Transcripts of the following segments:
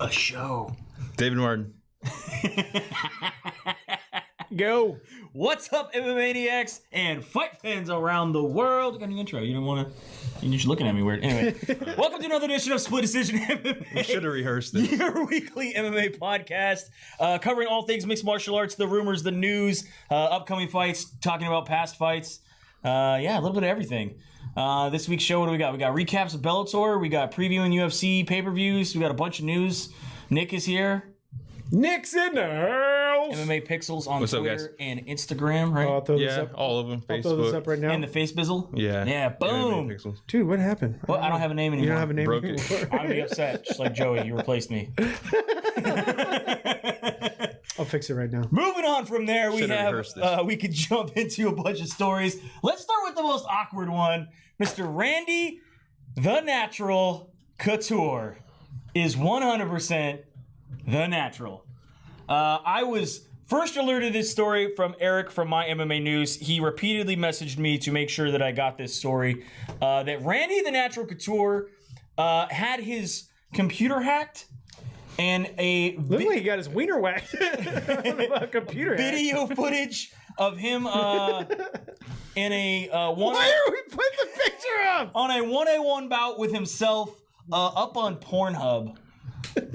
A show. David Martin. Go. What's up, MMA Maniacs and fight fans around the world? Got an intro. You didn't want to... You're just looking at me weird. Anyway, welcome to another edition of Split Decision MMA. We should have rehearsed this. Your weekly MMA podcast, covering all things mixed martial arts, the rumors, the news, upcoming fights, talking about past fights. A little bit of everything. This week's show, what do we got? We got recaps of Bellator. We got previewing UFC pay-per-views. We got a bunch of news. Nick is here. Nick's in the house. MMA Pixels on What's up, Twitter guys? and Instagram, right? I'll throw this Yeah, up. all of them. I'll throw this up Facebook. right now. And the face bizzle? Yeah. Yeah, boom. MMA Pixels. Dude, what happened? Well, I don't have a name anymore. You don't have a name Broke anymore. it. I'm gonna be upset, just like Joey. You replaced me. I'll fix it right now. Moving on from there, we Should've have rehearsed this. we could jump into a bunch of stories. Let's start with the most awkward one. Mr. Randy, the Natural Couture, is 100% the Natural. I was first alerted to this story from Eric from My MMA News. He repeatedly messaged me to make sure that I got this story. That Randy, the Natural Couture, had his computer hacked. And a Look like he got his wiener whacked on a computer. video footage of him in a Why are we putting the picture up? on a 1-on-1 bout with himself up on Pornhub.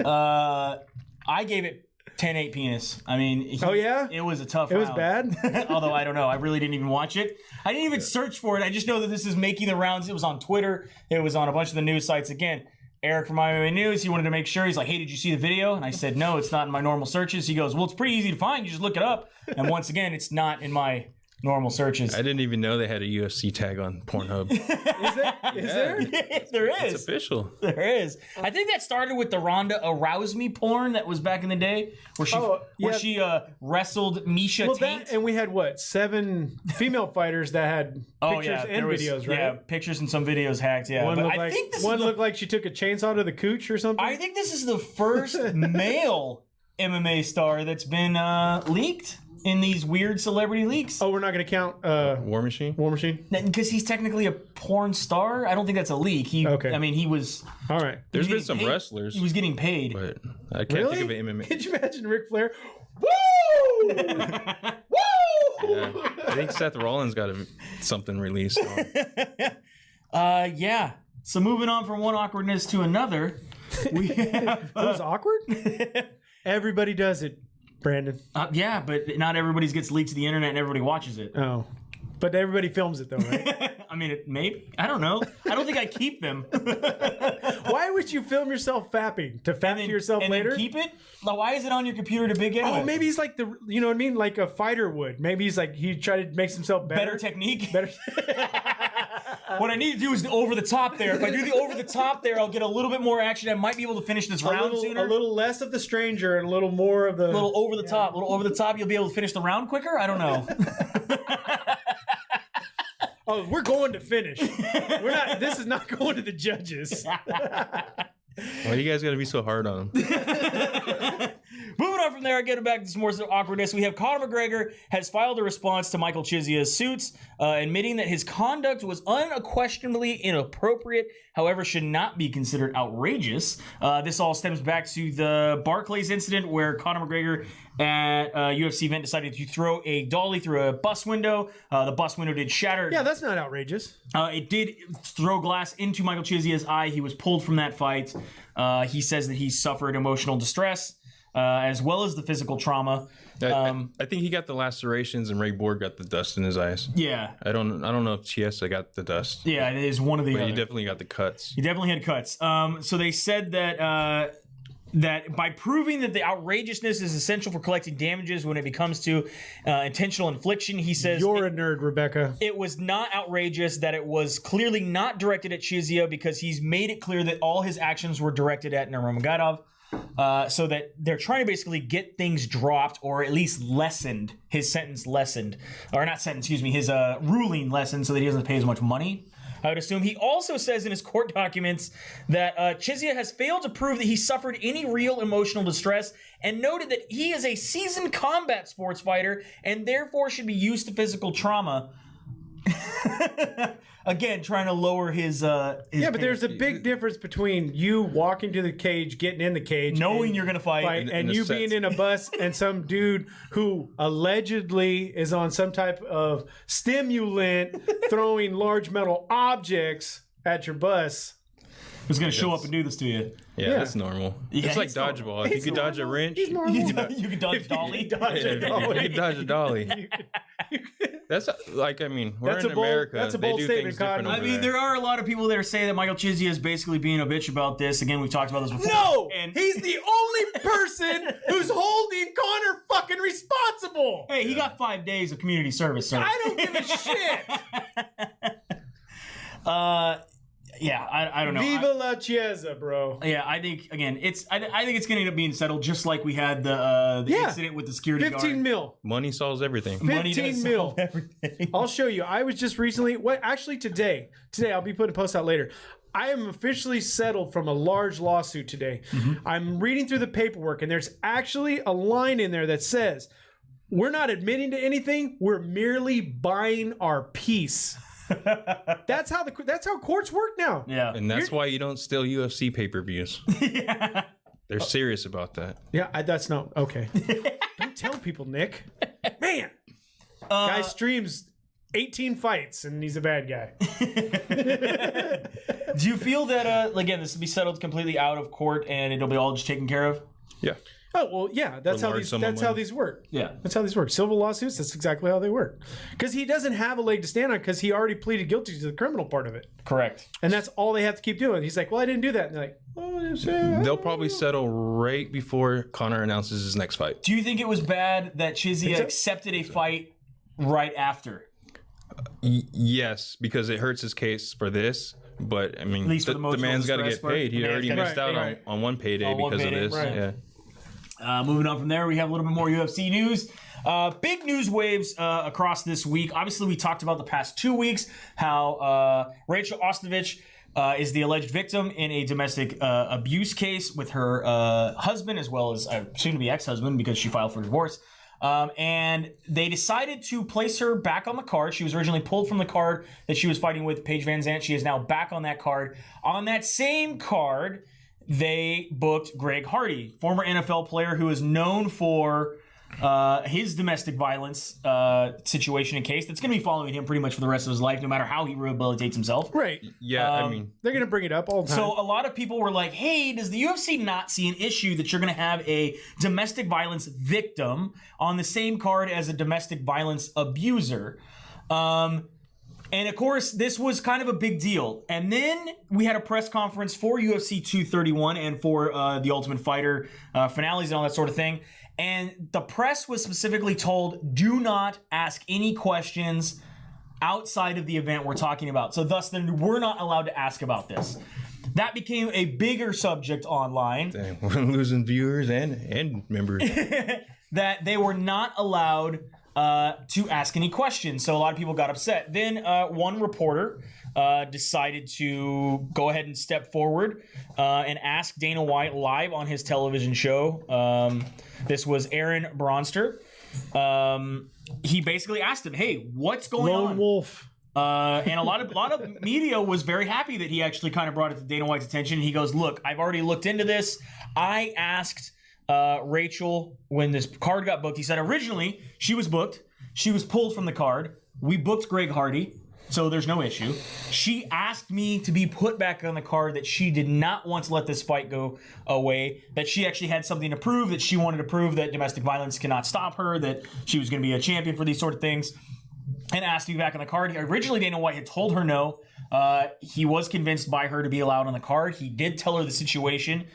I gave it 10-8 penis. I mean, Oh, yeah? it was a tough It was round. bad? Although I don't know, I really didn't even watch it. I didn't even search for it. I just know that this is making the rounds. It was on Twitter. It was on a bunch of the news sites. Again, Eric from MMA News, he wanted to make sure. He's like, hey, did you see the video? And I said, no, it's not in my normal searches. He goes, well, it's pretty easy to find. You just look it up. And once again, it's not in my normal searches. I didn't even know they had a UFC tag on Pornhub. Is there? Yes, there is. It's official. There is. I think that started with the Ronda Arouse Me porn that was back in the day, where she wrestled Misha Well, Tate. and we had, 7 female fighters that had pictures and videos, right? Yeah, pictures and some videos hacked. Yeah, One, but looked, I like, think this one is looked like she took a chainsaw to the cooch or something. I think this is the first male MMA star that's been leaked in these weird celebrity leaks. Oh, we're not going to count War Machine? War Machine? Because he's technically a porn star. I don't think that's a leak. Okay. I mean, he was. All right. There's he been was some getting paid. wrestlers, He was getting paid. but I can't Really? think of an MMA. Could you imagine Ric Flair? Woo! Woo! Yeah. I think Seth Rollins got something released on. Yeah. So moving on from one awkwardness to another, we have. It was awkward? Everybody does it, Brandon. Yeah, but not everybody gets leaked to the internet and everybody watches it. Oh. But everybody films it, though, right? I mean, maybe. I don't know. I don't think I keep them. Why would you film yourself fapping? To fap to yourself and later? then keep it? Now, why is it on your computer to begin with? Oh, maybe he's like you know what I mean? Like a fighter would. Maybe he's like, he tried to make himself better. Better technique? Better. What I need to do is the over the top there. If I do the over the top there, I'll get a little bit more action. I might be able to finish this round sooner. A little less of the stranger and a little more of the... A little over the top. A little over the top, you'll be able to finish the round quicker? I don't know. Oh, we're going to finish. We're not. This is not going to the judges. Why you guys got to be so hard on them? Moving on from there, getting back to some more awkwardness, we have Conor McGregor has filed a response to Michael Chiesia's suits, admitting that his conduct was unquestionably inappropriate, however, should not be considered outrageous. This all stems back to the Barclays incident where Conor McGregor at a UFC event decided to throw a dolly through a bus window. The bus window did shatter. Yeah, that's not outrageous. It did throw glass into Michael Chiesia's eye. He was pulled from that fight. He says that he suffered emotional distress, as well as the physical trauma. I think he got the lacerations and Ray Borg got the dust in his eyes. Yeah. I don't know if Chiesa got the dust. Yeah, it is one of the But other. he definitely got the cuts. He definitely had cuts. So they said that that by proving that the outrageousness is essential for collecting damages when it comes to intentional infliction, he says You're a nerd, Rebecca. it was not outrageous, that it was clearly not directed at Chiesa because he's made it clear that all his actions were directed at Nurmagomedov. So that they're trying to basically get things dropped or at least lessened, his sentence lessened. Or not sentence, excuse me, his ruling lessened so that he doesn't pay as much money. I would assume. He also says in his court documents that Chiesa has failed to prove that he suffered any real emotional distress and noted that he is a seasoned combat sports fighter and therefore should be used to physical trauma. Again, trying to lower his Yeah, but there's a big difference between you walking to the cage, getting in the cage, knowing you're going to fight, and you being in a bus and some dude who allegedly is on some type of stimulant throwing large metal objects at your bus. Who's going to show up and do this to you. Yeah, that's normal. Yeah, it's like dodgeball. If you could dodge a wrench, You can dodge dolly. you could dodge a dolly. That's like, I mean, we're in America. That's a they bold do statement, things different Cotton. I mean, there are a lot of people that are saying that Michael Chiesa is basically being a bitch about this. Again, we've talked about this before. No! And He's the only person who's holding Conor fucking responsible! hey, he got 5 days of community service, sir. I don't give a shit! Yeah, I don't know. Viva la Chiesa, bro. Yeah, I think again, I think it's going to end up being settled, just like we had the incident with the security 15 guard. mil. Money solves everything. Money 15 does mil. solve everything. I'll show you. I was just recently, today, I'll be putting a post out later. I am officially settled from a large lawsuit today. I'm reading through the paperwork, and there's actually a line in there that says, we're not admitting to anything, we're merely buying our peace. That's how courts work now. Yeah, And that's why you don't steal UFC pay-per-views. yeah. They're serious about that. Yeah, that's not okay. Don't tell people, Nick. Man, guy streams 18 fights and he's a bad guy. Do you feel that again, this will be settled completely out of court and it'll be all just taken care of? Yeah. Oh well, yeah. That's how these work. Yeah, That's how these work. Civil lawsuits. That's exactly how they work. Because he doesn't have a leg to stand on because he already pleaded guilty to the criminal part of it, correct. and that's all they have to keep doing. He's like, "Well, I didn't do that," and they're like, "Oh, yes, yeah." They'll probably settle right before Conor announces his next fight. Do you think it was bad that Chiesa accepted a fight right after? Yes, because it hurts his case for this. But I mean, least for the the emotional man's got to distress get part. paid. He The man's already gotta- missed out right. on one payday On one because payday, of this. right. Yeah. Moving on from there, we have a little bit more UFC news. Big news waves across this week. Obviously, we talked about the past 2 weeks how Rachel Ostovich is the alleged victim in a domestic abuse case with her husband, as well as soon-to-be ex-husband, because she filed for divorce. And they decided to place her back on the card. She was originally pulled from the card that she was fighting with Paige Van Zandt. She is now back on that card. On that same card, they booked Greg Hardy, former NFL player who is known for his domestic violence situation and case that's going to be following him pretty much for the rest of his life, no matter how he rehabilitates himself. Right. Yeah, I mean, They're gonna bring it up all the time. So a lot of people were like, hey, does the UFC not see an issue that you're going to have a domestic violence victim on the same card as a domestic violence abuser? And of course, this was kind of a big deal. And then we had a press conference for UFC 231 and for the Ultimate Fighter finales and all that sort of thing. And the press was specifically told, do not ask any questions outside of the event we're talking about. So thus, then we're not allowed to ask about this. That became a bigger subject online. dang, we're losing viewers and members. That they were not allowed to ask any questions. So a lot of people got upset. Then one reporter decided to go ahead and step forward and ask Dana White live on his television show. This was Aaron Bronster. He basically asked him, hey, what's going on? Lone Wolf. And a lot of media was very happy that he actually kind of brought it to Dana White's attention. He goes, look, I've already looked into this. I asked Rachel when this card got booked. He said originally she was booked. She was pulled from the card. We booked Greg Hardy, so there's no issue. She asked me to be put back on the card, that she did not want to let this fight go away, that she actually had something to prove, that she wanted to prove that domestic violence cannot stop her, that she was going to be a champion for these sort of things, and asked to be back on the card. Originally, Dana White had told her no. He was convinced by her to be allowed on the card. He did tell her the situation,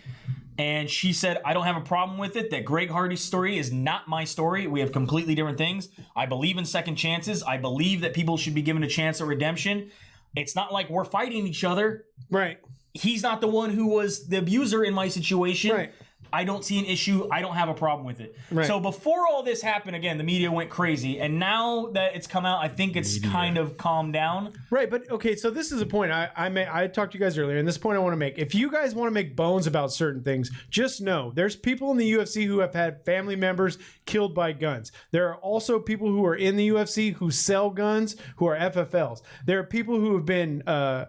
and she said, I don't have a problem with it, that Greg Hardy's story is not my story. We have completely different things. I believe in second chances. I believe that people should be given a chance at redemption. It's not like we're fighting each other. Right. He's not the one who was the abuser in my situation. Right. I don't see an issue. I don't have a problem with it. Right. So before all this happened, again, the media went crazy. And now that it's come out, I think it's kind of calmed down. Right, but okay, so this is a point I talked to you guys earlier, and this point I want to make. If you guys want to make bones about certain things, just know there's people in the UFC who have had family members killed by guns. There are also people who are in the UFC who sell guns, who are FFLs. There are people who have been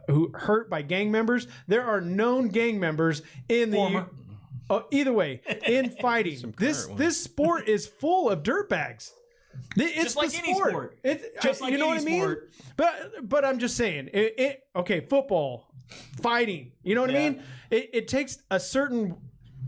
who hurt by gang members. There are known gang members in the either way in fighting. This sport is full of dirtbags. It's just like any sport. Just like you know what I mean? Sport. But I'm just saying. Okay, football, fighting. You know what I mean? It takes a certain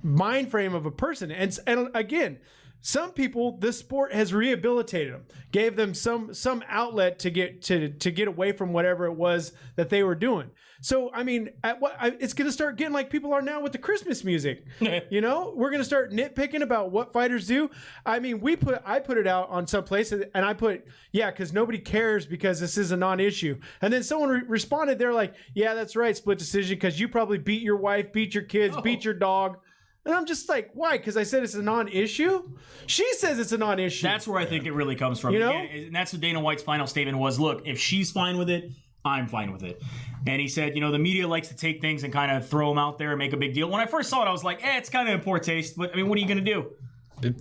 mind frame of a person, and again, some people, this sport has rehabilitated them, gave them some outlet to get away from whatever it was that they were doing. So I mean, it's going to start getting like people are now with the Christmas music. You know, we're going to start nitpicking about what fighters do. I mean, I put it out on some places, and I put because nobody cares because this is a non-issue. And then someone responded, they're like, yeah, that's right, split decision, because you probably beat your wife, beat your kids, beat your dog. And I'm just like, why? Because I said it's a non-issue? She says it's a non-issue. That's where I think it really comes from. You know? And that's what Dana White's final statement was. Look, if she's fine with it, I'm fine with it. And he said, the media likes to take things and kind of throw them out there and make a big deal. When I first saw it, I was like, it's kind of in poor taste. But, I mean, what are you going to do? If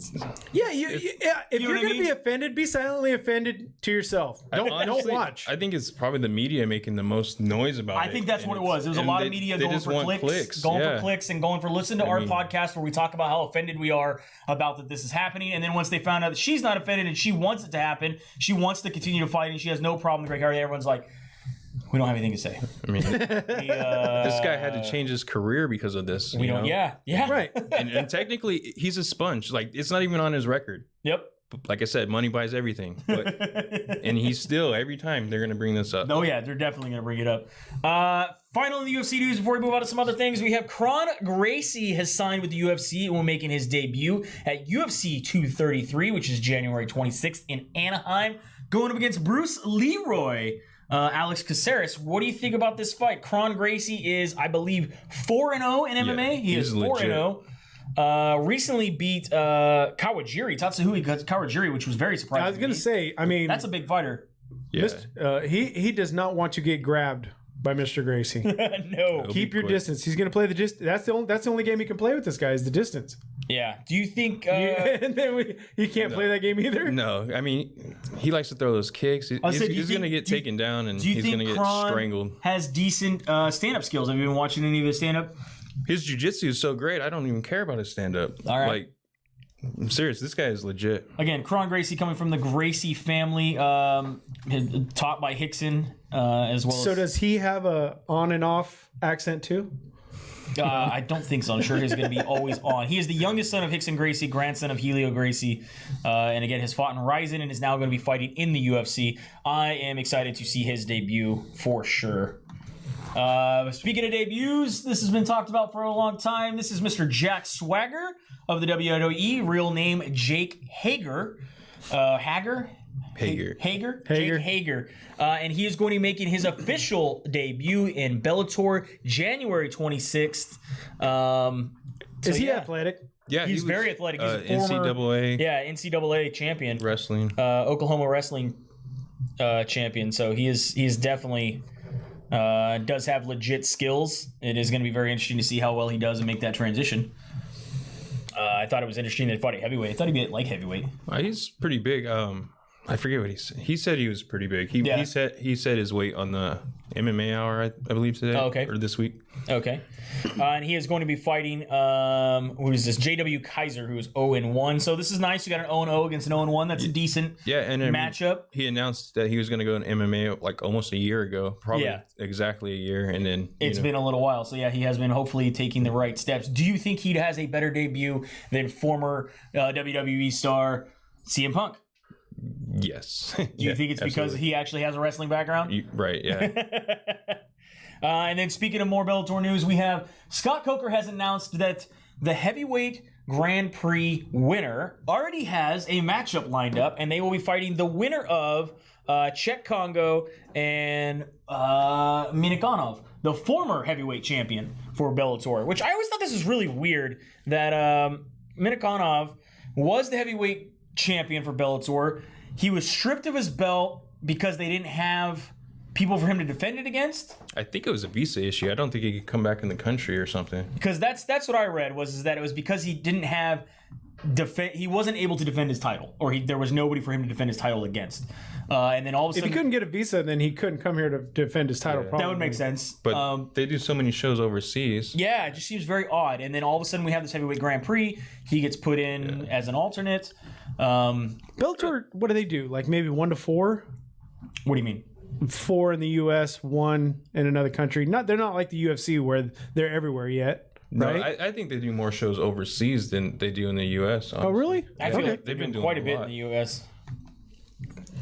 you're going to be offended, be silently offended to yourself. Don't watch. I think it's probably the media making the most noise about it. I think that's what it was. There was a lot of media going for clicks, going for listen to our podcast where we talk about how offended we are about that this is happening. And then once they found out that she's not offended and she wants it to happen, she wants to continue to fight and she has no problem with Greg Hardy, everyone's like, we don't have anything to say. I mean, this guy had to change his career because of this. We don't. Yeah. Right. And technically, he's a sponge. Like, it's not even on his record. Yep. Like I said, money buys everything. But, and he's still, every time they're going to bring this up. Oh, yeah, they're definitely going to bring it up. Final in the UFC news before we move on to some other things, we have Kron Gracie has signed with the UFC and will making his debut at UFC 233, which is January 26th in Anaheim, going up against Bruce Leroy. Alex Caceres, what do you think about this fight? Kron Gracie is, I believe, 4-0 in MMA. He is 4-0. Recently beat Kawajiri, Tatsuhui Kawajiri, which was very surprising. I was going to say, I mean, that's a big fighter. Yeah. He does not want to get grabbed by Mr. Gracie. No. Keep your distance. He's going to play the distance. That's the only game he can play with this guy is the distance. Yeah. Do you think... and then he can't play that game either? No. I mean, he likes to throw those kicks. He's going to get taken down and he's going to get strangled. Has decent stand-up skills? Have you been watching any of his stand-up? His jiu-jitsu is so great, I don't even care about his stand-up. All right. Like, I'm serious. This guy is legit. Again, Kron Gracie coming from the Gracie family, taught by Hickson as well. So does he have a on and off accent too? I don't think so. I'm sure he's going to be always on. He is the youngest son of Hickson Gracie, grandson of Helio Gracie, and again has fought in Ryzen and is now going to be fighting in the UFC. I am excited to see his debut for sure. Speaking of debuts, this has been talked about for a long time. This is Mr. Jack Swagger of the WWE, real name Jake Hager. Jake Hager. And he is going to be making his official debut in Bellator January 26th. Is he athletic? Yeah, he's very athletic. He's a former NCAA champion. Wrestling. Oklahoma wrestling champion. So he is definitely does have legit skills. It is going to be very interesting to see how well he does and make that transition. I thought it was interesting that he fought at heavyweight. I thought he'd be at light heavyweight. He's pretty big. I forget what he said. He said he was pretty big. He said his weight on the MMA Hour, I believe, today. Oh, okay. Or this week. Okay. And he is going to be fighting, who is this? JW Kaiser, who is 0-1. So this is nice. You got an 0-0 against an 0-1. That's a decent matchup. He announced that he was going to go in MMA like almost a year ago. Probably exactly a year. And then it's been a little while. So yeah, he has been hopefully taking the right steps. Do you think he has a better debut than former WWE star CM Punk? Yes. Do you think it's because he actually has a wrestling background? Right, yeah. And then speaking of more Bellator news, we have Scott Coker has announced that the heavyweight Grand Prix winner already has a matchup lined up, and they will be fighting the winner of Czech Congo and Minikanov, the former heavyweight champion for Bellator, which I always thought this was really weird that Minakhanov was the heavyweight champion for Bellator. He was stripped of his belt because they didn't have people for him to defend it against. I think it was a visa issue. I don't think he could come back in the country or something. Because that's what I read is that it was because he didn't have he wasn't able to defend his title, or there was nobody for him to defend his title against. And then all of a sudden, if he couldn't get a visa, then he couldn't come here to defend his title. Probably. That would make sense. But they do so many shows overseas. Yeah, it just seems very odd. And then all of a sudden, we have this heavyweight Grand Prix. He gets put in as an alternate. Bellator, what do they do? Like maybe 1 to 4? What do you mean? 4 in the U.S., 1 in another country. They're not like the UFC where they're everywhere yet. Right? No, I think they do more shows overseas than they do in the U.S. honestly. Oh, really? I feel like they've been doing quite a bit in the U.S.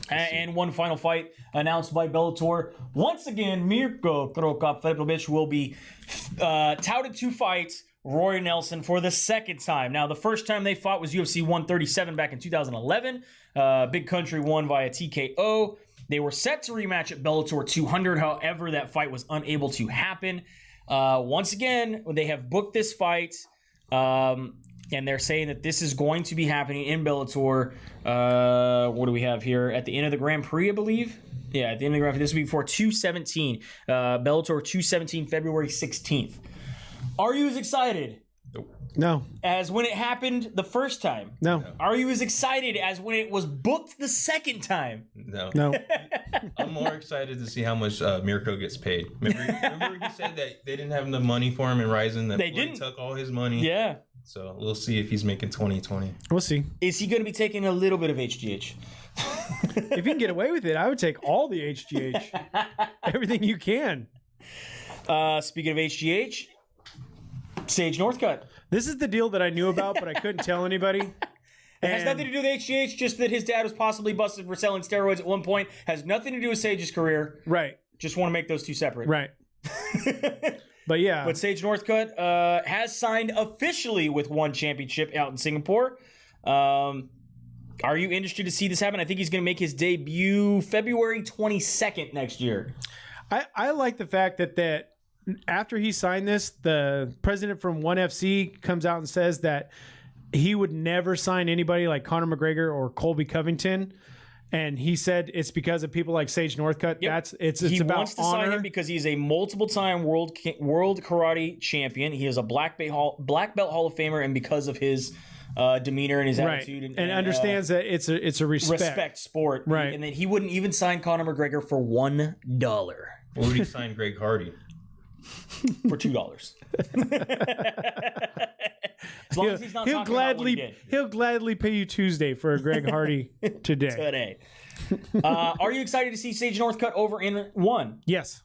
And one final fight announced by Bellator. Once again, Mirko Crocop will be touted to fight Roy Nelson for the second time. Now, the first time they fought was UFC 137 back in 2011. Big Country won via TKO. They were set to rematch at Bellator 200. However, that fight was unable to happen. Once again, they have booked this fight, and they're saying that this is going to be happening in Bellator. What do we have here? At the end of the Grand Prix, I believe. Yeah, at the end of the Grand Prix. This will be before 217. Bellator 217, February 16th. Are you as excited? No. As when it happened the first time? No. Are you as excited as when it was booked the second time? No. I'm more excited to see how much Mirko gets paid. Remember he said that they didn't have enough money for him in Ryzen, that they didn't. Took all his money. Yeah. So we'll see if he's making 2020. We'll see. Is he going to be taking a little bit of HGH? If you can get away with it, I would take all the HGH. Everything you can. Speaking of HGH, Sage Northcutt. This is the deal that I knew about, but I couldn't tell anybody. It has nothing to do with HGH, just that his dad was possibly busted for selling steroids at one point. Has nothing to do with Sage's career. Right. Just want to make those two separate. Right. But yeah. But Sage Northcutt has signed officially with One Championship out in Singapore. Are you interested to see this happen? I think he's going to make his debut February 22nd next year. I like the fact that after he signed this, the president from ONE FC comes out and says that he would never sign anybody like Conor McGregor or Colby Covington. And he said it's because of people like Sage Northcutt. Yep. It's he about wants to honor. sign him because he's a multiple-time world karate champion. He is a black belt Hall of Famer, and because of his demeanor and his attitude, and understands that it's a respect sport, right? And then he wouldn't even sign Conor McGregor for $1. What would he sign Greg Hardy? For $2. As long as he's not talking about what he did. He'll gladly pay you Tuesday for a Greg Hardy today. Are you excited to see Sage Northcutt over in ONE? Yes.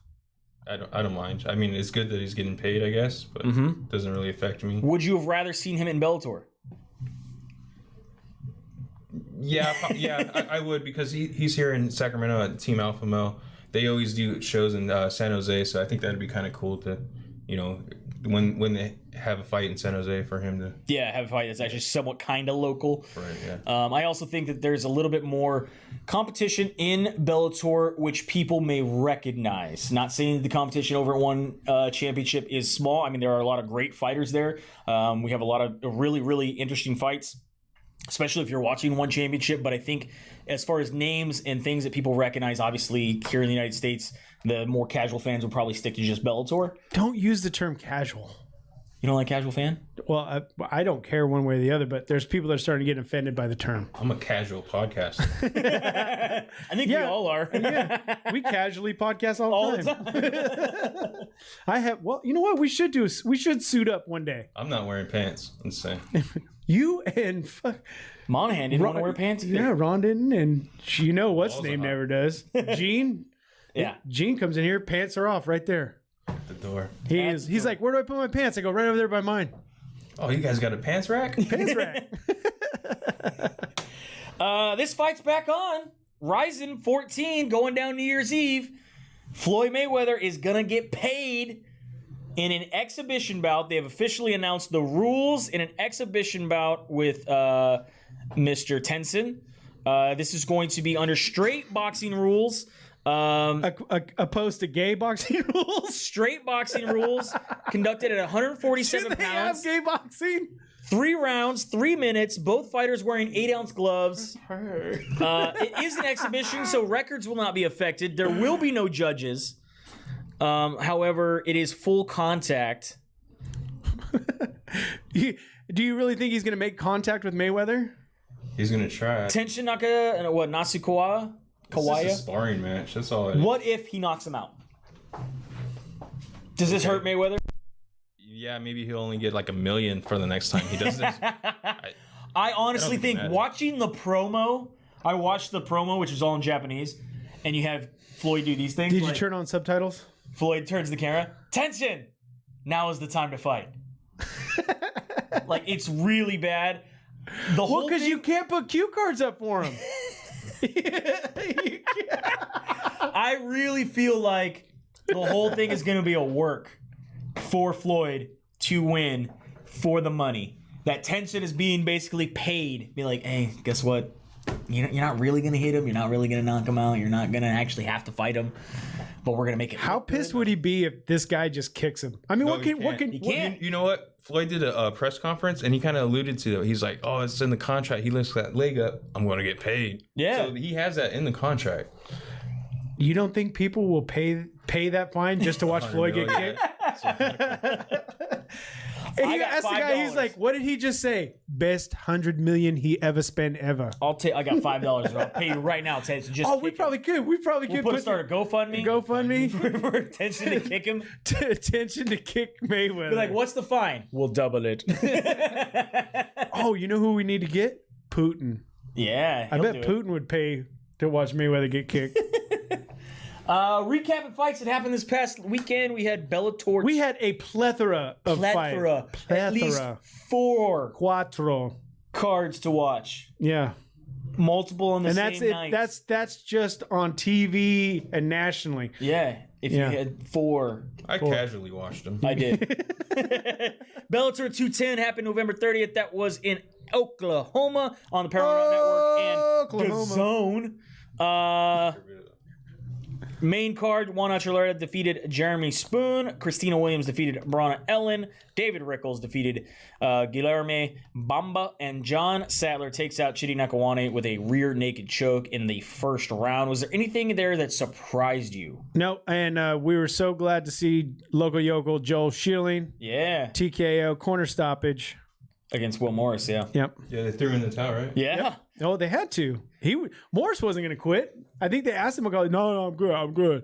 I don't mind. I mean, it's good that he's getting paid, I guess, but it doesn't really affect me. Would you have rather seen him in Bellator? Yeah, I would, because he's here in Sacramento at Team Alpha Male. They always do shows in San Jose, so I think that'd be kind of cool to, when they have a fight in San Jose for him to... Yeah, have a fight that's actually somewhat kind of local. Right, yeah. I also think that there's a little bit more competition in Bellator, which people may recognize. Not saying that the competition over at ONE Championship is small. I mean, there are a lot of great fighters there. We have a lot of really, really interesting fights, especially if you're watching ONE Championship. But I think as far as names and things that people recognize, obviously here in the United States, the more casual fans will probably stick to just Bellator. Don't use the term casual. You don't like casual fan? Well, I don't care one way or the other, but there's people that are starting to get offended by the term. I'm a casual podcaster. I think we all are. Yeah, we casually podcast all the time. Well, you know what we should do? We should suit up one day. I'm not wearing pants. I'm saying. You and Monahan didn't want to wear pants either. Yeah, Ron didn't, and what's name never does. Gene. Yeah. Gene comes in here, pants are off right there. At the door. He's like, where do I put my pants? I go, right over there by mine. Oh, you guys got a pants rack? Pants rack. This fight's back on. Ryzen 14 going down New Year's Eve. Floyd Mayweather is going to get paid in an exhibition bout. They have officially announced the rules in an exhibition bout with Mr. Tenshin. This is going to be under straight boxing rules. Opposed to gay boxing rules. Straight boxing rules conducted at 147 Should they pounds. have gay boxing? 3 rounds, 3 minutes. Both fighters wearing 8-ounce gloves. It is an exhibition, so records will not be affected. There will be no judges. However, it is full contact. Do you really think he's going to make contact with Mayweather? He's gonna try. Tenshin Nasukawa? It's just a Kawaya? sparring match. That's all it is. What if he knocks him out? Does this hurt Mayweather? Yeah, maybe he'll only get like $1 million for the next time he does this. I honestly think imagine. watching the promo, I watched the promo, which is all in Japanese, and you have Floyd do these things. Did you like, turn on subtitles? Floyd turns the camera. Tenshin! Now is the time to fight. Like, it's really bad. The Well, whole because thing, you can't put cue cards up for him. I really feel like the whole thing is going to be a work for Floyd to win for the money. That Tenshin is being basically paid. Be like, hey, guess what? You're not really going to hit him. You're not really going to knock him out. You're not going to actually have to fight him. But we're going to make it. How pissed would he be if this guy just kicks him? I mean, No, he can't. You know what? Floyd did a press conference and he kind of alluded to it. He's like, "Oh, it's in the contract. He lifts that leg up. I'm going to get paid." Yeah. So he has that in the contract. You don't think people will pay that fine just to watch Floyd get kicked? And I he got asked the guy, he's $5. like, what did he just say? Best $100 million he ever spent ever. I got $5. I'll pay you right now, Tenshin. Just Oh, we kick him. probably could. We probably We'll could start a GoFundMe. GoFundMe. for Tenshin to kick him. Attention to kick Mayweather. Be like, what's the fine? We'll double it. Oh, you know who we need to get? Putin. Yeah. I bet Putin would pay to watch Mayweather get kicked. Recapping fights that happened this past weekend. We had Bellator. We had a plethora of fights. At least 4 Quattro. cards to watch. Yeah. Multiple on the And same that's it. night. That's just on TV and nationally. Yeah. If Yeah. you had 4. I casually watched him. I did. Bellator 210 happened November 30th. That was in Oklahoma on the Paramount Network and Oklahoma. The Zone. Main card, Juan Archuleta defeated Jeremy Spoon. Christina Williams defeated Bronna Ellen. David Rickles defeated Guilherme Bamba. And John Sattler takes out Chidi Nakawane with a rear naked choke in the first round. Was there anything there that surprised you? No, and we were so glad to see local yokel Joel Schilling. Yeah. TKO, corner stoppage. Against Will Morris, yeah. Yep. Yeah, they threw in the towel, right? Yeah. Oh, they had to. Morris wasn't going to quit. I think they asked him, no, I'm good.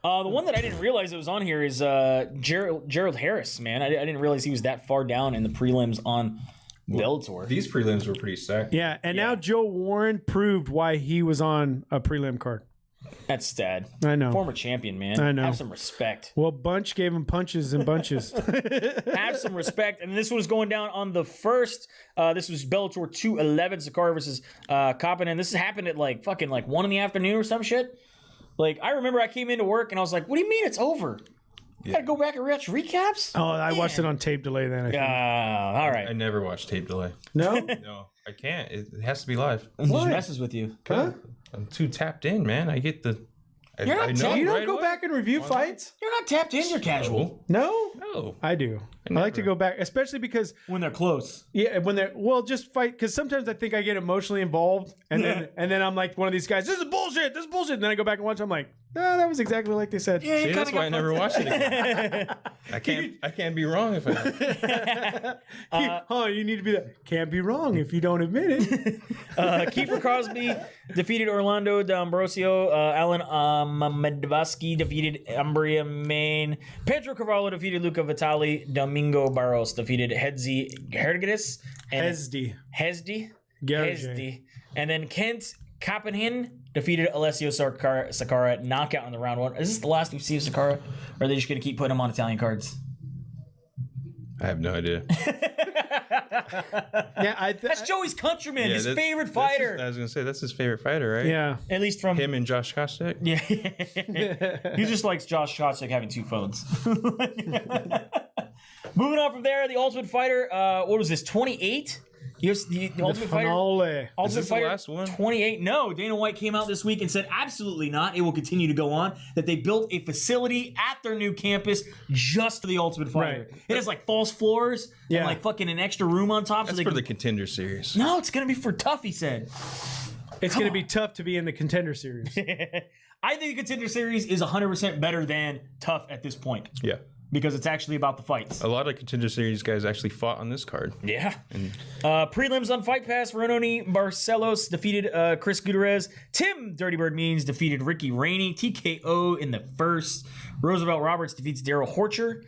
The one that I didn't realize it was on here is Gerald Harris, man. I didn't realize he was that far down in the prelims on Bellator. These prelims were pretty stacked. Yeah, and now Joe Warren proved why he was on a prelim card. That's sad. I know. Former champion, man. I know. Have some respect. Well, Bunch gave him punches and bunches. Have some respect. And this was going down on the first. This was Bellator 211, Sakara versus Coppin. And this happened at like 1 in the afternoon or some shit. Like, I remember I came into work and I was like, what do you mean it's over? You gotta go back and watch recaps? Oh, I watched it on tape delay then. I think. All right. I never watched tape delay. No? No, I can't. It has to be live. It just messes with you. Huh? I'm too tapped in, man. I get the. You're not I know tapped- You don't right go away. back and review fights? You're not tapped in, you're casual. No? No. I do. I like to go back, especially because When they're close. when they're just fight, because sometimes I think I get emotionally involved, and then I'm like one of these guys. This is bullshit. And then I go back and watch. I'm like, that was exactly like they said. Yeah, See, that's why I never watched it again. I can't be wrong if I. You need to be that. Can't be wrong if you don't admit it. Kiefer Crosby defeated Orlando D'Ambrosio. Alan Medvasky defeated Umbria Main. Pedro Carvalho defeated Luca Vitali. Domingo Barros defeated Hedzi Hergedis. Hesdy. Hesdy. And then Kent Kappenhin defeated Alessio Sakara. Knockout in the round 1. Is this the last we see of Sakara? Or are they just going to keep putting him on Italian cards? I have no idea. Yeah, That's Joey's countryman, his that's- favorite that's fighter. I was gonna say that's his favorite fighter, right? yeah. At least from Him and Josh Kostek. Yeah. He just likes Josh Koscheck having 2 phones. Moving on from there, the Ultimate Fighter, what was this, 28? The Ultimate Fighter. Finale. Ultimate this the Fighter last one? 28. No, Dana White came out this week and said absolutely not. It will continue to go on. That they built a facility at their new campus just for the Ultimate Fighter. Right. It has like false floors and like fucking an extra room on top. That's so they for can... the Contender Series. No, it's gonna be for Tough. He said. It's going to be tough to be in the Contender Series. I think the Contender Series is 100% better than Tough at this point. Yeah. Because it's actually about the fights. A lot of Contender Series guys actually fought on this card. Yeah. Prelims on Fight Pass. Renoni Barcelos defeated Chris Gutierrez. Tim Dirty Bird Means defeated Ricky Rainey. TKO in the first. Roosevelt Roberts defeats Daryl Horcher.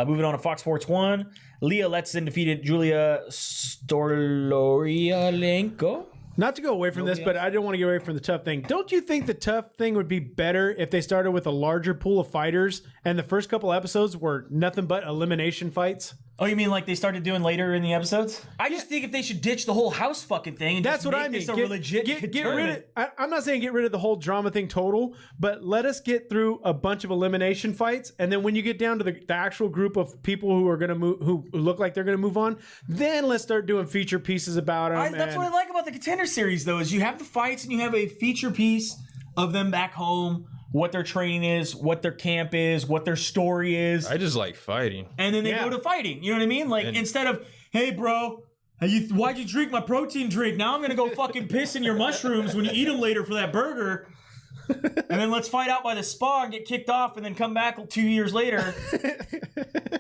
Moving on to Fox Sports 1. Leah Letson defeated Julia Storlorialenko. Not to go away from this, but I don't want to get away from the tough thing. Don't you think the tough thing would be better if they started with a larger pool of fighters and the first couple episodes were nothing but elimination fights? Oh, you mean like they started doing later in the episodes? I just think if they should ditch the whole house fucking thing and That's just what make I mean. this a legit get rid of. I'm not saying get rid of the whole drama thing total, but let us get through a bunch of elimination fights, and then when you get down to the actual group of people who are going to move, who look like they're going to move on, then let's start doing feature pieces about them. That's what I like about the Contender Series, though, is you have the fights and you have a feature piece of them back home, what their training is, what their camp is, what their story is. I just like fighting. And then they go to fighting. You know what I mean? Like, instead of, hey, bro, why'd you drink my protein drink? Now I'm going to go fucking piss in your mushrooms when you eat them later for that burger. And then let's fight out by the spa and get kicked off and then come back 2 years later.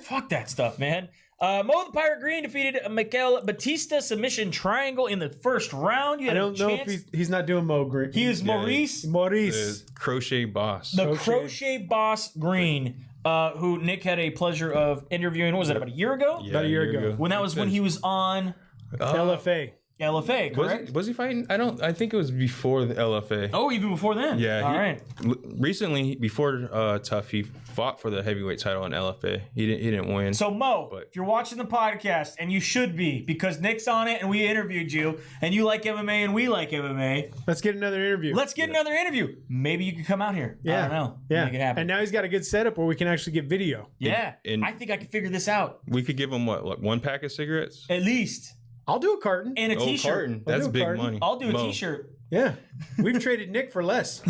Fuck that stuff, man. Mo the Pirate Green defeated Mikael Batista submission triangle in the first round. You had I don't know if he's not doing Mo Green. He is Maurice. The Crochet Boss. The Crochet Boss Green, who Nick had a pleasure of interviewing. What was it, about a year ago? Yeah, About a year ago. When that was when he was on LFA. LFA, correct? Was he fighting? I think it was before the LFA. Oh, even before then? Yeah. All right. Recently, before Tough, he fought for the heavyweight title in LFA. He didn't win. So, Mo, if you're watching the podcast, and you should be, because Nick's on it and we interviewed you, and you like MMA and we like MMA. Let's get another interview. Let's get another interview. Maybe you could come out here. Yeah. I don't know. Yeah. Make it happen. And now he's got a good setup where we can actually get video. Yeah. And I think I can figure this out. we could give him, what, one pack of cigarettes? At least. I'll do a carton. And a t-shirt. Carton. That's do a big carton. money. I'll do a Mo. t-shirt. Yeah. We've traded Nick for less.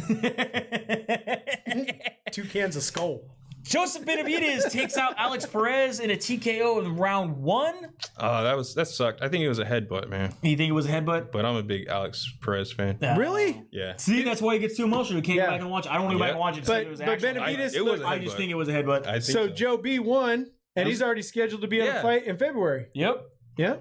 2 cans of Skull. Joseph Benavidez takes out Alex Perez in a TKO in round 1. That sucked. I think it was a headbutt, man. You think it was a headbutt? But I'm a big Alex Perez fan. Really? Yeah. See, that's why he gets too emotional. He can't go back and watch it. I don't want to go back and watch it to say it was But actual. Benavidez, It was a I just headbutt. think it was a headbutt. I think so Joe B won, and he's already scheduled to be on a fight in February. Yep. Yeah.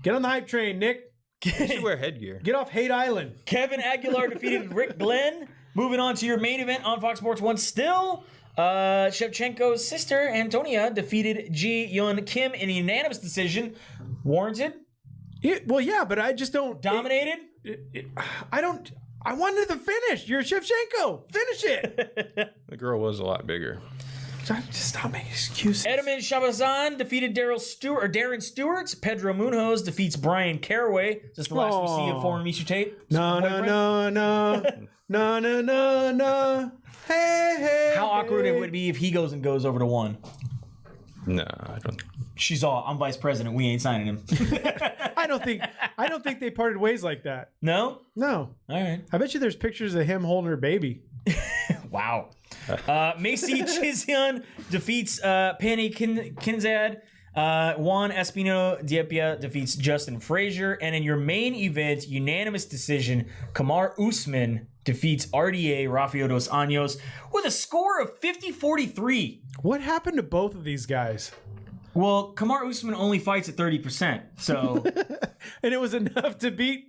Get on the hype train, Nick. You should wear headgear. Get off Hate Island. Kevin Aguilar defeated Rick Glenn. Moving on to your main event on Fox Sports 1 still. Shevchenko's sister, Antonia, defeated Ji Yun Kim in a unanimous decision. Warranted? Yeah, but I just don't... Dominated? I wanted the finish. You're Shevchenko. Finish it. The girl was a lot bigger. Just stop making excuses. Edmund Shabazan defeated Darren Stewart. Pedro Munoz defeats Brian Caraway. Is this the last we see of former Misha Tate? No. Hey. How awkward it would be if he goes over to 1. No, I don't. She's all, I'm vice president. We ain't signing him. I don't think they parted ways like that. No? No. All right. I bet you there's pictures of him holding her baby. Wow. Macy Chizian defeats Penny Kinzad. Juan Espino Diepia defeats Justin Frazier. And in your main event, unanimous decision, Kamar Usman defeats RDA Rafael Dos Anjos with a score of 50-43. What happened to both of these guys? Well, Kamar Usman only fights at 30%. So, and it was enough to beat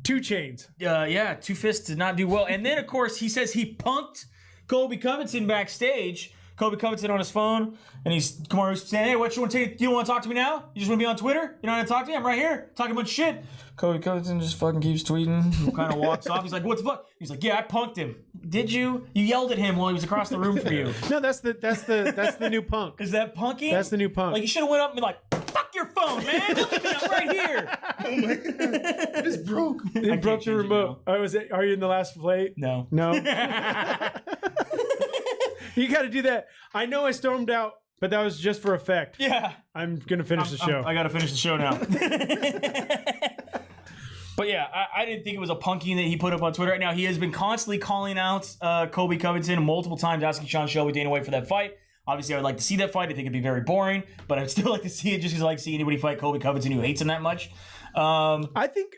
2 Chainz. Yeah, 2 Fists did not do well. And then, of course, he says he punked Colby Covington backstage. Colby Covington on his phone, and Kamar Usman saying, "Hey, what you want to take? Do you want to talk to me now? You just want to be on Twitter? You don't want to talk to me? I'm right here talking a bunch of shit." Colby Covington just fucking keeps tweeting, kind of walks off. He's like, "What the fuck?" He's like, "Yeah, I punked him." Did you? You yelled at him while he was across the room for you. No, that's the new punk. Is that punking? That's the new punk. Like you should have went up and been like, "Fuck your phone, man! Look at me, I'm right here." Oh my god, it's broke. It broke the remote. Are you in the last plate? No. You got to do that. I know I stormed out, but that was just for effect. Yeah. I'm gonna finish the show. I gotta finish the show now. But yeah, I didn't think it was a punking that he put up on Twitter. Right now, he has been constantly calling out Colby Covington multiple times, asking Sean Shelby, Dana White for that fight. Obviously, I would like to see that fight. I think it'd be very boring, but I'd still like to see it just because I like to see anybody fight Colby Covington who hates him that much. I think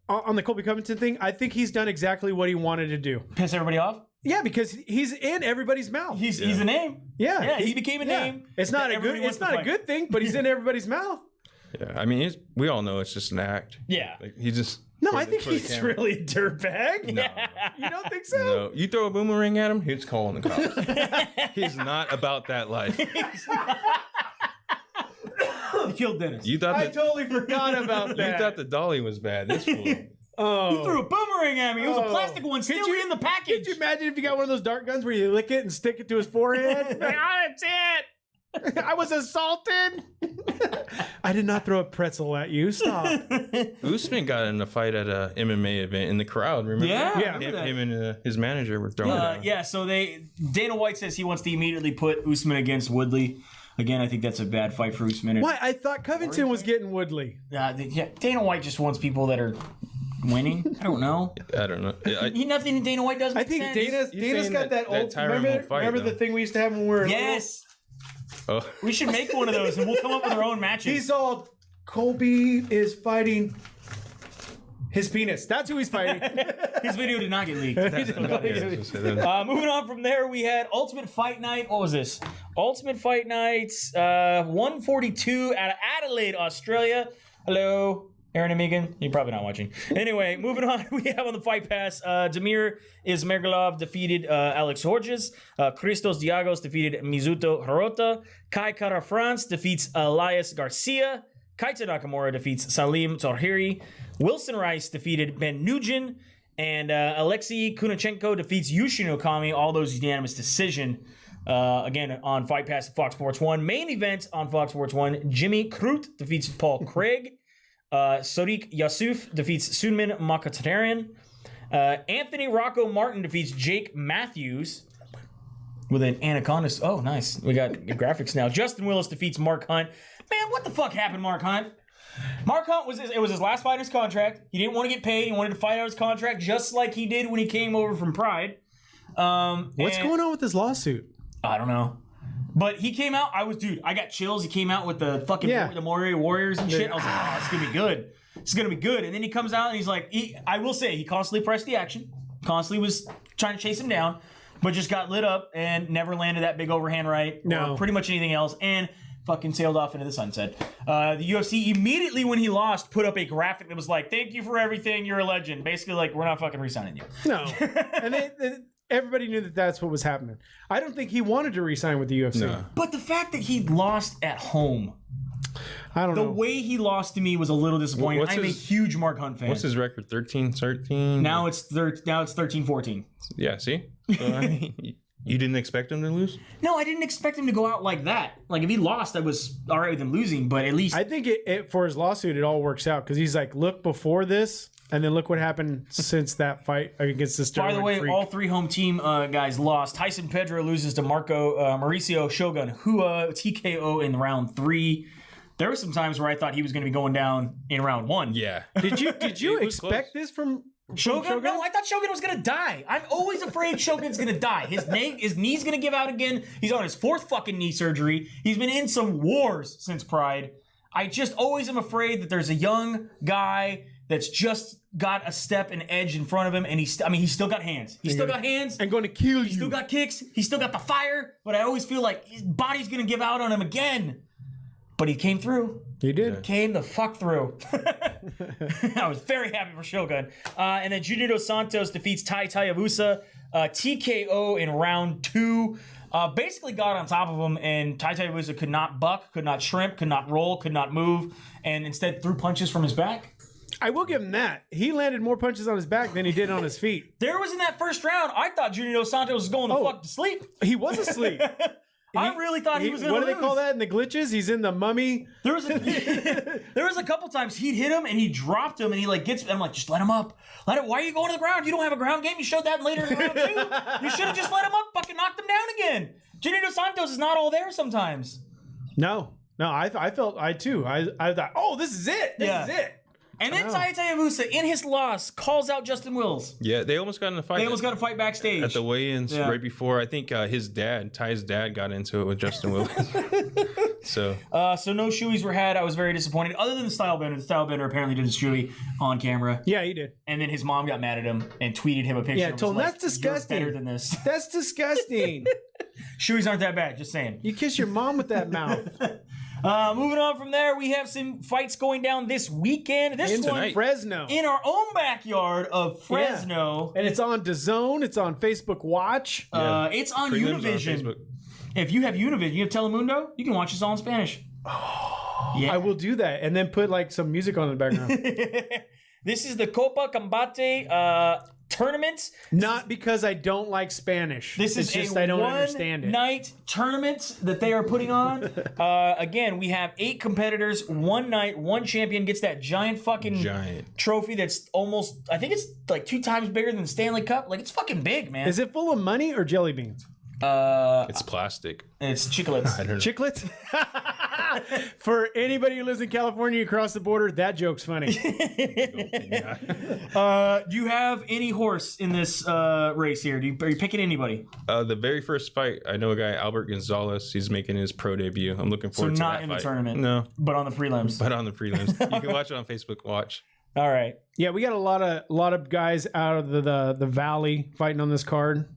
on the Colby Covington thing, I think he's done exactly what he wanted to do. Piss everybody off? Yeah, because he's in everybody's mouth. He's a name. Yeah, he became a name. It's not a good thing, but he's in everybody's mouth. Yeah, I mean, we all know it's just an act. Yeah. Like, he just... No, I think he's really a dirtbag. No. You don't think so? No. You throw a boomerang at him, he's calling the cops. He's not about that life. He killed Dennis. I totally forgot about that. You thought the dolly was bad. This fool. Oh. He threw a boomerang at me. It was a plastic one still in the package. Could you imagine if you got one of those dart guns where you lick it and stick it to his forehead? Like, that's it. I was assaulted. I did not throw a pretzel at you. Stop. Usman got in a fight at a MMA event in the crowd. Remember? Yeah. Him and his manager were throwing down. Yeah. So Dana White says he wants to immediately put Usman against Woodley. Again, I think that's a bad fight for Usman. Why? I thought Covington was getting Woodley. Dana White just wants people that are winning. I don't know. I don't know. Nothing Dana White does. I think Dana's got that old. Tyrone fight, remember the thing we used to have when we were Yes. Oh. We should make one of those and we'll come up with our own matches. He's all Colby is fighting his penis. That's who he's fighting. His video did not get leaked. Moving on from there, we had Ultimate Fight Night. What was this? Ultimate Fight Night 142 out of Adelaide, Australia. Hello, Aaron and Megan. You're probably not watching. Anyway, moving on. We have on the Fight Pass, Damir Ismagulov defeated Alex Horges. Christos Diagos defeated Mizuto Hirota. Kai Kara France defeats Elias Garcia. Kaita Nakamura defeats Salim Torhiri. Wilson Rice defeated Ben Nugent. And Alexei Kunachenko defeats Yushin Okami. All those unanimous decision. Again, on Fight Pass at Fox Sports 1. Main event on Fox Sports 1. Jimmy Crute defeats Paul Craig. Sodiq Yasuf defeats Sunmin Mkhitaryan. Anthony Rocco Martin defeats Jake Matthews with an anaconda. Oh, nice. We got graphics now. Justin Willis defeats Mark Hunt. Man, what the fuck happened, Mark Hunt? Mark Hunt was his last fight in his contract. He didn't want to get paid. He wanted to fight out his contract just like he did when he came over from Pride. What's going on with this lawsuit? I don't know. But he came out. I got chills. He came out with the fucking the Warrior Warriors and shit. I was like, it's gonna be good. It's gonna be good. And then he comes out and he's like, I will say, he constantly pressed the action. Constantly was trying to chase him down, but just got lit up and never landed that big overhand right or pretty much anything else. And fucking sailed off into the sunset. The UFC immediately when he lost put up a graphic that was like, "Thank you for everything. You're a legend." Basically, like, we're not fucking re-signing you. No, and everybody knew that that's what was happening. I don't think he wanted to re-sign with the UFC. No. But the fact that he lost at home, I don't know. The way he lost to me was a little disappointing. I'm a huge Mark Hunt fan. What's his record? 13-13? Now it's 13-14. Yeah, see? So, I mean, you didn't expect him to lose? No, I didn't expect him to go out like that. Like, if he lost, I was all right with him losing, but at least... I think it for his lawsuit, it all works out, because he's like, look before this, and then look what happened since that fight against this By the way, freak. all three home team guys lost. Tyson Pedro loses to Mauricio Shogun Hua TKO in round 3. There were some times where I thought he was going to be going down in round 1. Yeah. Did you expect this from Shogun? No, I thought Shogun was going to die. I'm always afraid Shogun's going to die. His knee's going to give out again. He's on his 4th fucking knee surgery. He's been in some wars since Pride. I just always am afraid that there's a young guy that's just got a step and edge in front of him, and he's still got hands. He's still got hands. And going to kill you. He's still got kicks. He's still got the fire, but I always feel like his body's going to give out on him again. But he came through. He did. Yeah. Came the fuck through. I was very happy for Shogun. And then Junior Dos Santos defeats Tai Tayabusa. TKO in round 2. Basically got on top of him, and Tai Tayabusa could not buck, could not shrimp, could not roll, could not move, and instead threw punches from his back. I will give him that. He landed more punches on his back than he did on his feet. There was in that first round, I thought Junior Dos Santos was going the fuck to sleep. He was asleep. I really thought he was going to lose. What do they call that in the glitches? He's in the mummy. There was a couple times he'd hit him and he dropped him and he like gets. I'm like, just let him up. Why are you going to the ground? You don't have a ground game. You showed that later in round 2. You should have just let him up. Fucking knocked him down again. Junior Dos Santos is not all there sometimes. No. I thought, oh, this is it. This is it. And then Taitavusa, in his loss, calls out Justin Wills. Yeah, they almost got in a fight. They almost got a fight backstage. At the weigh-ins right before. I think his dad, Ty's dad, got into it with Justin Wills. So no shoeys were had. I was very disappointed. Other than the style bender. The style bender apparently did a shoey on camera. Yeah, he did. And then his mom got mad at him and tweeted him a picture. Yeah, told him that's disgusting. You're better than this. That's disgusting. Shoeys aren't that bad. Just saying. You kiss your mom with that mouth. Moving on from there, we have some fights going down this weekend. This one, Fresno. in our own backyard of Fresno. Yeah. And it's on DAZN. It's on Facebook Watch. It's on Univision. On If you have Univision, you have Telemundo, you can watch this all in Spanish. Yeah. I will do that. And then put like some music on in the background. This is the Copa Combate tournament. Not because I don't like Spanish. This is just a I don't understand it. one-night tournament that they are putting on. Again, we have 8 competitors, one night, one champion gets that giant trophy that's almost, I think it's like 2 times bigger than the Stanley Cup. Like, it's fucking big, man. Is it full of money or jelly beans? It's plastic. It's chiclets. I don't know. Chiclets? For anybody who lives in California across the border, that joke's funny. Do you have any horse in this race here? Are you picking anybody? The very first fight, I know a guy, Albert Gonzalez. He's making his pro debut. I'm looking forward to that fight. So not in the tournament? No. But on the prelims? But on the prelims. You can watch it on Facebook Watch. All right. Yeah, we got a lot of guys out of the valley fighting on this card.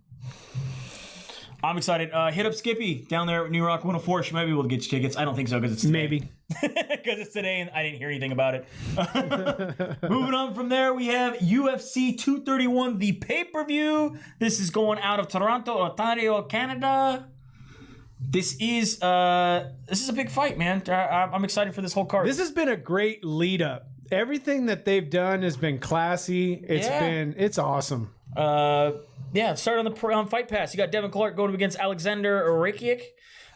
I'm excited. Hit up Skippy down there at New Rock 104. She might be able to get you tickets. I don't think so because it's today. Maybe. Because it's today and I didn't hear anything about it. Moving on from there, we have UFC 231, the pay-per-view. This is going out of Toronto, Ontario, Canada. This is a big fight, man. I'm excited for this whole card. This has been a great lead up. Everything that they've done has been classy. It's awesome. Start on Fight Pass. You got Devin Clark going up against Alexander Rakic.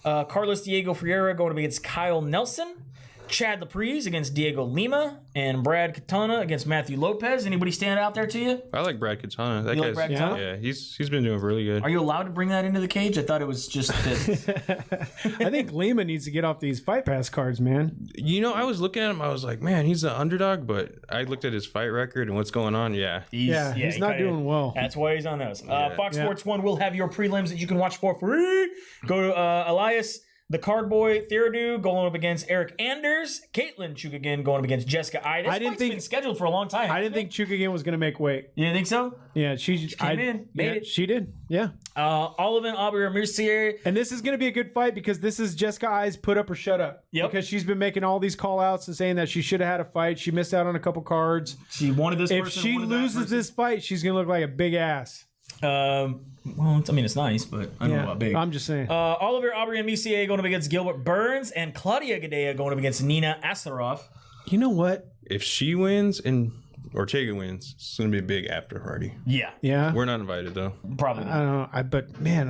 Carlos Diego Ferreira going up against Kyle Nelson. Chad Laprise against Diego Lima. And Brad Katana against Matthew Lopez. Anybody stand out there to you? I like Brad Katana. That You guy's, like Brad Katana? Yeah, he's been doing really good. Are you allowed to bring that into the cage? I thought it was just this. I think Lima needs to get off these Fight Pass cards, man. You know, I was looking at him. I was like, man, he's an underdog. But I looked at his fight record and what's going on. Yeah. He's not doing well. That's why he's on those. Fox Sports 1 will have your prelims that you can watch for free. Go to Elias the Cardboy Theodore going up against Eric Anders. Caitlin Chukagian going up against Jessica I. This fight's been scheduled for a long time. I didn't think Chukagian was going to make weight. You didn't think so? Yeah, she came in, made it. She did, yeah. Oliver Aubrey-Mercier. And this is going to be a good fight because this is Jessica I's put up or shut up. Yep. Because she's been making all these call outs and saying that she should have had a fight. She missed out on a couple cards. She wanted this If person, she loses this fight, she's going to look like a big ass. Well, I mean, it's nice, but I don't know about big. I'm just saying. Oliver Aubrey-Mercier going up against Gilbert Burns, and Claudia Gadea going up against Nina Asaroff. You know what? If she wins and Ortega wins, it's going to be a big after party. Yeah. Yeah. We're not invited, though. Probably not. I don't know. But man,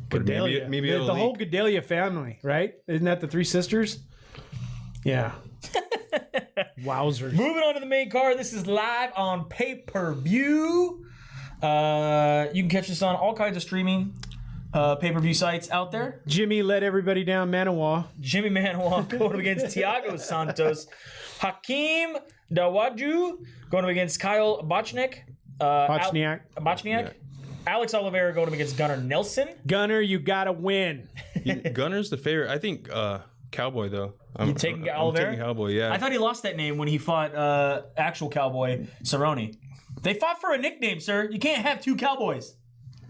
Gadelia. maybe the whole Gadelia family, right? Isn't that the 3 sisters? Yeah. Wowzers. Moving on to the main card. This is live on pay-per-view. You can catch this on all kinds of streaming pay-per-view sites out there. Jimmy let everybody down Manawa. Jimmy Manawa going up against Thiago Santos. Hakeem Dawaju going up against Kyle Bochniak. Bochniak. Alex Oliveira going up against Gunnar Nelson. Gunnar, you gotta win. Gunner's the favorite. I think Cowboy, though. I'm taking Oliveira? I'm taking Cowboy, yeah. I thought he lost that name when he fought actual Cowboy Cerrone. They fought for a nickname, sir. You can't have 2 cowboys.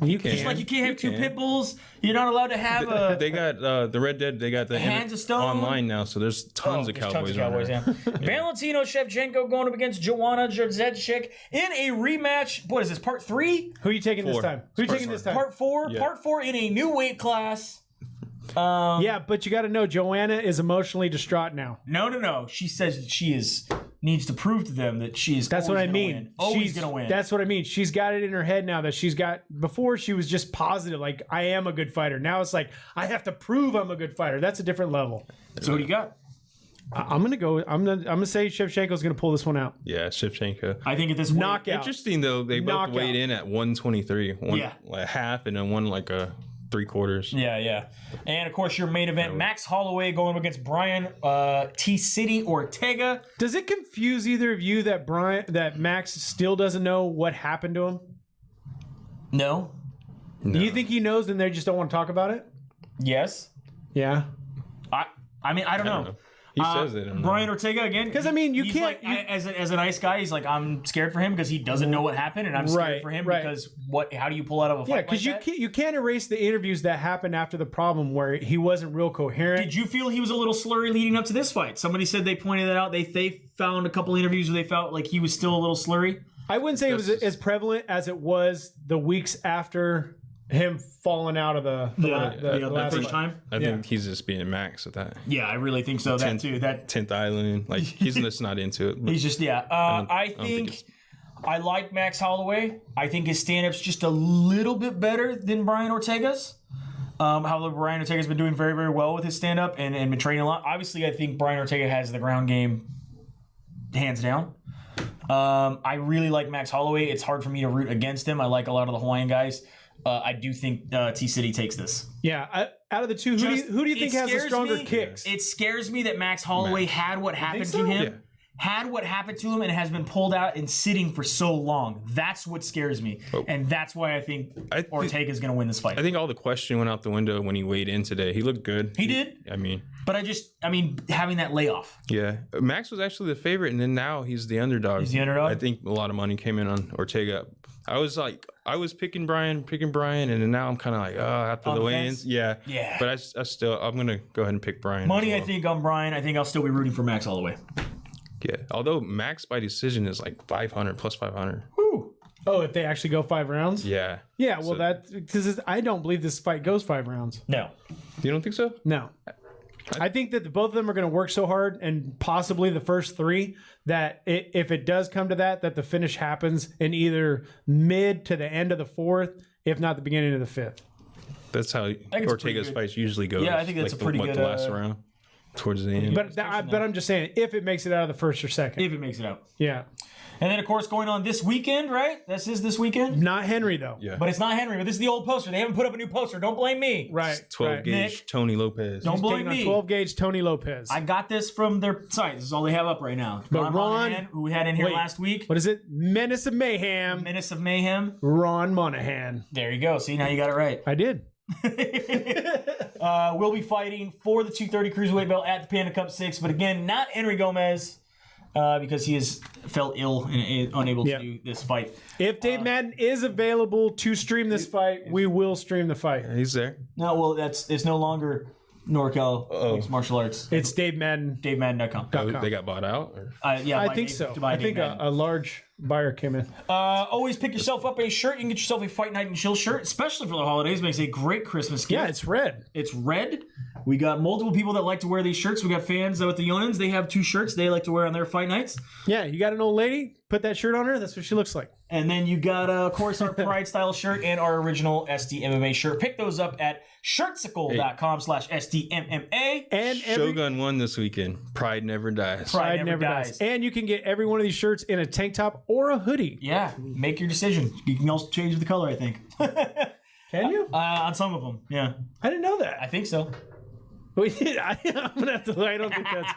You can. Just like you can't have 2 pit bulls. You're not allowed to have a... They got the Red Dead. They got the Hands of Stone online now, so there's tons of Cowboys. Yeah. Valentino Shevchenko going up against Joanna Jędrzejczyk in a rematch. What is this, part 3? Who are you taking this time? Who are you taking this time? Part 4. Yeah. Part 4 in a new weight class. Yeah, but you got to know Joanna is emotionally distraught now. No. She says that she needs to prove to them that she is. That's what I mean. Win. Always gonna win. That's what I mean. She's got it in her head now that she's got. Before she was just positive, like I am a good fighter. Now it's like I have to prove I'm a good fighter. That's a different level. So what do you got? I'm gonna go. I'm gonna say Shevchenko's gonna pull this one out. Yeah, Shevchenko. I think at this knockout. Interesting though, they both weighed in at 123, like half, and then one like a 3/4. Yeah. And of course, your main event, Max Holloway going against Brian T-City Ortega. Does it confuse either of you that Max still doesn't know what happened to him? No. Do you think he knows and they just don't want to talk about it? Yes. Yeah. I mean, I don't know. He says it. Brian Ortega again. Because I mean, you he's can't. like, as a nice guy, he's like, I'm scared for him because he doesn't know what happened, and I'm scared for him because how do you pull out of a fight? Yeah, because you can't erase the interviews that happened after the problem where he wasn't real coherent. Did you feel he was a little slurry leading up to this fight? Somebody said they pointed that out. They found a couple interviews where they felt like he was still a little slurry. I wouldn't say it was as prevalent as it was the weeks after him falling out of the last first time. I think he's just being Max with that. Yeah, I really think so. That too. That 10th Island, like he's just not into it. He's just I think I like Max Holloway. I think his stand-up's just a little bit better than Brian Ortega's. However, Brian Ortega's been doing very, very well with his stand-up and been training a lot. Obviously, I think Brian Ortega has the ground game hands down. I really like Max Holloway. It's hard for me to root against him. I like a lot of the Hawaiian guys. I do think T-City takes this. Yeah, out of the two, who do you think has the stronger kicks? It scares me that Max Holloway had what happened to him. Yeah. Had what happened to him and has been pulled out and sitting for so long. That's what scares me. And that's why I think Ortega's going to win this fight. I think all the question went out the window when he weighed in today. He looked good. He did. I mean, having that layoff. Yeah. Max was actually the favorite, and then now he's the underdog. He's the underdog? I think a lot of money came in on Ortega. I was picking Brian, and then now I'm kind of like, after the weigh-ins. Yeah. But I'm going to go ahead and pick Brian. Money, I think, on Brian. I think I'll still be rooting for Max Holloway. Yeah, although Max by decision is like 500 plus 500. Woo. Oh, if they actually go 5 rounds? Yeah. Yeah, well, because I don't believe this fight goes 5 rounds. No. You don't think so? No. I think that both of them are going to work so hard, and possibly the first 3, that if it does come to that the finish happens in either mid to the end of the 4th, if not the beginning of the 5th. That's how Ortega's fights usually go. Yeah, I think that's a pretty good... the last round. Towards the end. But I'm just saying, if it makes it out of the first or second. If it makes it out. Yeah. And then, of course, going on this weekend, right? This is this weekend? Not Henry, though. Yeah. But it's not Henry. But this is the old poster. They haven't put up a new poster. Don't blame me. Right. 12 gauge Nick, Tony Lopez. Don't blame me. 12 gauge Tony Lopez. I got this from their site. This is all they have up right now. But Ron Monahan, who we had in here last week. What is it? Menace of Mayhem. Menace of Mayhem. Ron Monahan. There you go. See, now you got it right. I did. We'll be fighting for the 230 cruiserweight belt at the Panda Cup 6, but again, not Henry Gomez because he felt ill and unable to do this fight. If Dave Madden is available to stream this fight, we will stream the fight. He's there. No, well, it's no longer NorCal Mixed Martial Arts. It's Dave Madden. DaveMadden.com. They got bought out? Or? Yeah, I think so. I think a large buyer came in. Always pick yourself up a shirt. You can get yourself a Fight Night and Chill shirt, especially for the holidays. Makes a great Christmas gift. Yeah, it's red. It's red. We got multiple people that like to wear these shirts. We got fans with the Yonins. They have 2 shirts they like to wear on their fight nights. Yeah, you got an old lady, put that shirt on her. That's what she looks like. And then you got, of course, our Pride style shirt and our original SDMMA shirt. Pick those up at shirtsicle.com/SDMMA. And Shogun won this weekend. Pride never dies. Pride never dies. And you can get every one of these shirts in a tank top or a hoodie. Yeah, make your decision. You can also change the color, I think. Can you? On some of them, yeah. I didn't know that. I think so. I'm gonna have to. I don't think that's.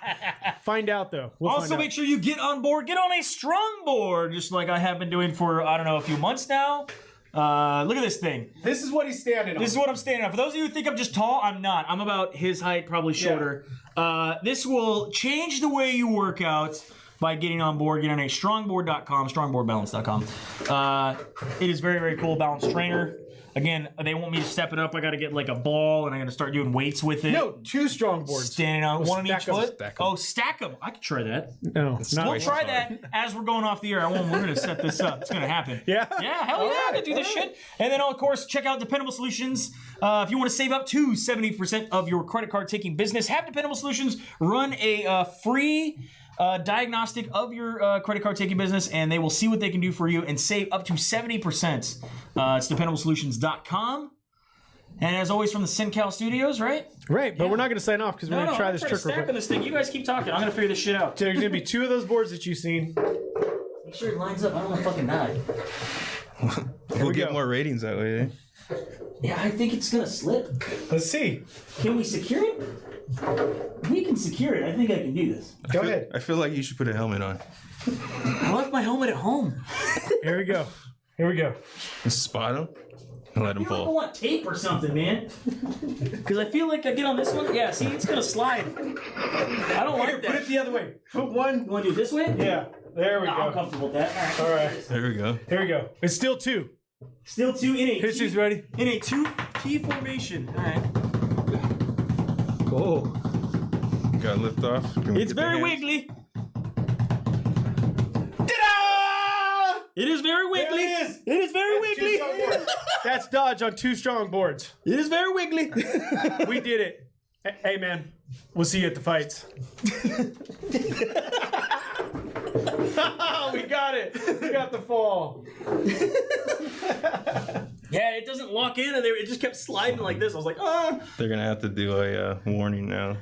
Find out though. Also, make sure you get on board. Get on a strong board, just like I have been doing for a few months now. Look at this thing. This is what he's standing on. This is what I'm standing on. For those of you who think I'm just tall, I'm not. I'm about his height, probably shorter. Yeah. This will change the way you work out by getting on board. Get on a strongboard.com, strongboardbalance.com. It is very, very cool. Balance trainer. Again, they want me to step it up. I got to get like a ball, and I got to start doing weights with it. No, 2 strong boards. Standing on one on each foot. Stack them. I could try that. No, we'll try that as we're going off the air. We're going to set this up. It's going to happen. Yeah. Yeah, hell yeah, I can do this shit. And then, of course, check out Dependable Solutions. If you want to save up to 70% of your credit card taking business, have Dependable Solutions run a free diagnostic of your credit card taking business, and they will see what they can do for you and save up to 70%. It's dependablesolutions.com. And as always, from the SinCal Studios, right? Right, but we're not going to sign off because we're going to try this trick real quick. This thing. You guys keep talking. I'm going to figure this shit out. So there's going to be 2 of those boards that you've seen. Make sure it lines up. I don't want to fucking die. We'll get more ratings that way. Yeah, I think it's gonna slip. Let's see. Can we secure it? We can secure it. I think I can do this. Go ahead. I feel like you should put a helmet on. I left my helmet at home. Here we go. Here we go. Just spot him and let him I feel like I fall. want tape or something, man. Because I feel like I get on this one. Yeah, see, it's gonna slide. I don't like Put that. it the other way. Put one. You want to do it this way? Yeah. There we No, I'm go. comfortable with that. All right. There we go. Here we go. It's still 2. Still 2 in a History's ready. in a 2T formation. All right. Oh. Got to lift off. Can we It's get the very hands? wiggly. Ta-da! It is very wiggly. There it is. It is very That's 2 wiggly. strong boards. That's dodge on 2 strong boards. It is very wiggly. We did it. Hey, man. We'll see you at the fights. We got it. We got the fall. Yeah, it doesn't lock in, and it just kept sliding like this. I was like, ah. They're going to have to do a warning now.